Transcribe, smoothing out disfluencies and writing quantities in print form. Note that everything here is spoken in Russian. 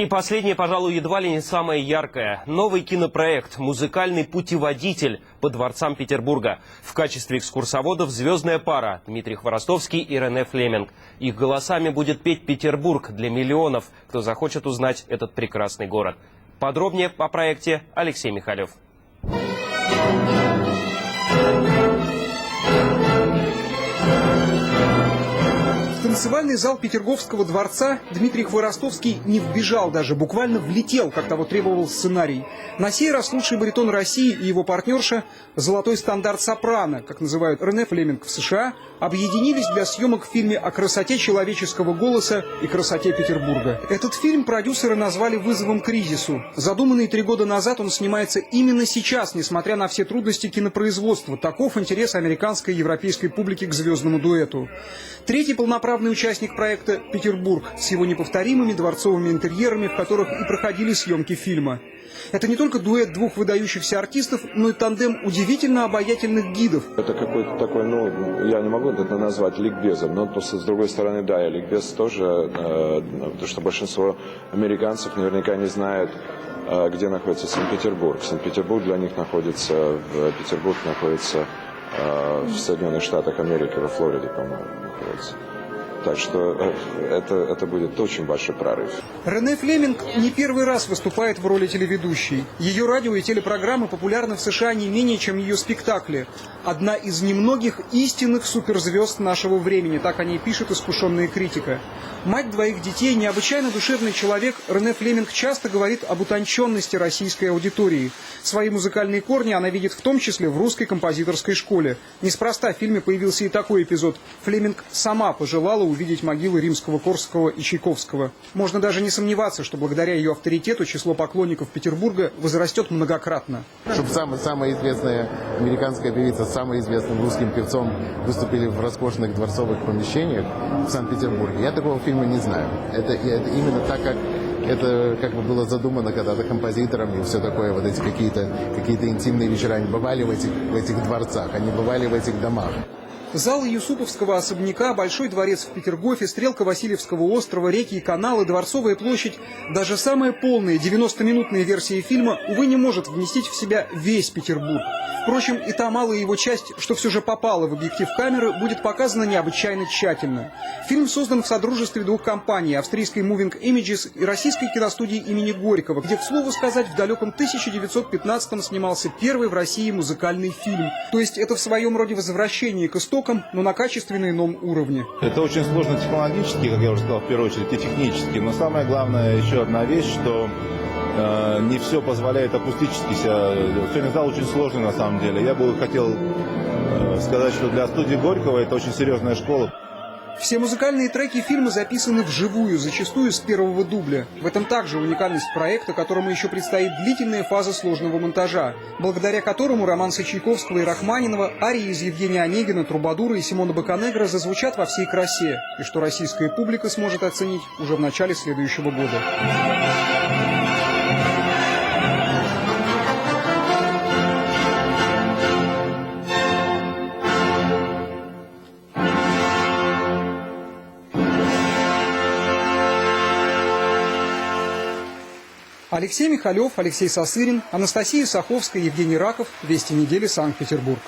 И последнее, пожалуй, едва ли не самое яркое. Новый кинопроект «Музыкальный путеводитель» по дворцам Петербурга. В качестве экскурсоводов звездная пара Дмитрий Хворостовский и Рене Флеминг. Их голосами будет петь Петербург для миллионов, кто захочет узнать этот прекрасный город. Подробнее о проекте Алексей Михалев. В танцевальный зал Петерговского дворца Дмитрий Хворостовский не вбежал даже, буквально влетел, как того требовал сценарий. На сей раз лучший баритон России и его партнерша, золотой стандарт сопрано, как называют Рене Флеминг в США, объединились для съемок в фильме о красоте человеческого голоса и красоте Петербурга. Этот фильм продюсеры назвали «Вызовом к кризису». Задуманный 3 года назад, он снимается именно сейчас, несмотря на все трудности кинопроизводства. Таков интерес американской и европейской публики к звездному дуэту. Третий полноправный участник проекта – Петербург, с его неповторимыми дворцовыми интерьерами, в которых и проходили съемки фильма. Это не только дуэт двух выдающихся артистов, но и тандем удивительно обаятельных гидов. Это какой-то такой, я не могу это назвать ликбезом, но с другой стороны, да, и ликбез тоже, потому что большинство американцев наверняка не знают, где находится Санкт-Петербург. Санкт-Петербург для них находится, Петербург находится в Соединенных Штатах Америки, во Флориде, по-моему, находится. Так что это будет очень большой прорыв. Рене Флеминг не первый раз выступает в роли телеведущей. Ее радио и телепрограммы популярны в США не менее, чем ее спектакли. Одна из немногих истинных суперзвезд нашего времени, так о ней пишет искушенная критика. Мать 2 детей, необычайно душевный человек, Рене Флеминг часто говорит об утонченности российской аудитории. Свои музыкальные корни она видит в том числе в русской композиторской школе. Неспроста в фильме появился и такой эпизод. Флеминг сама пожелала увидеть могилы Римского-Корсакова и Чайковского. Можно даже не сомневаться, что благодаря ее авторитету число поклонников Петербурга возрастет многократно. Чтобы самая известная американская певица с самым известным русским певцом выступили в роскошных дворцовых помещениях в Санкт-Петербурге, я такого фильма не знаю. Это именно так, как это как бы было задумано когда-то композитором и все такое, вот эти какие-то интимные вечера, они бывали в этих дворцах, они бывали в этих домах. Зал Юсуповского особняка, Большой дворец в Петергофе, стрелка Васильевского острова, реки и каналы, Дворцовая площадь. Даже самая полная 90-минутная версия фильма, увы, не может вместить в себя весь Петербург. Впрочем, и та малая его часть, что все же попала в объектив камеры, будет показана необычайно тщательно. Фильм создан в содружестве 2 компаний – австрийской Moving Images и российской киностудии имени Горького, где, к слову сказать, в далеком 1915-м снимался первый в России музыкальный фильм. То есть это в своем роде возвращение к истокам, но на качественно ином уровне. Это очень сложно технологически, как я уже сказал, в первую очередь, и технически. Но самое главное, еще одна вещь, что не все позволяет акустически себя. Сегодня зал очень сложный на самом деле. Я бы хотел сказать, что для студии Горького это очень серьезная школа. Все музыкальные треки фильма записаны вживую, зачастую с первого дубля. В этом также уникальность проекта, которому еще предстоит длительная фаза сложного монтажа, благодаря которому романсы Чайковского и Рахманинова, арии из Евгения Онегина, Трубадура и Симона Баканегра зазвучат во всей красе, и что российская публика сможет оценить уже в начале следующего года. Алексей Михалев, Алексей Сосырин, Анастасия Саховская, Евгений Раков. Вести недели, Санкт-Петербург.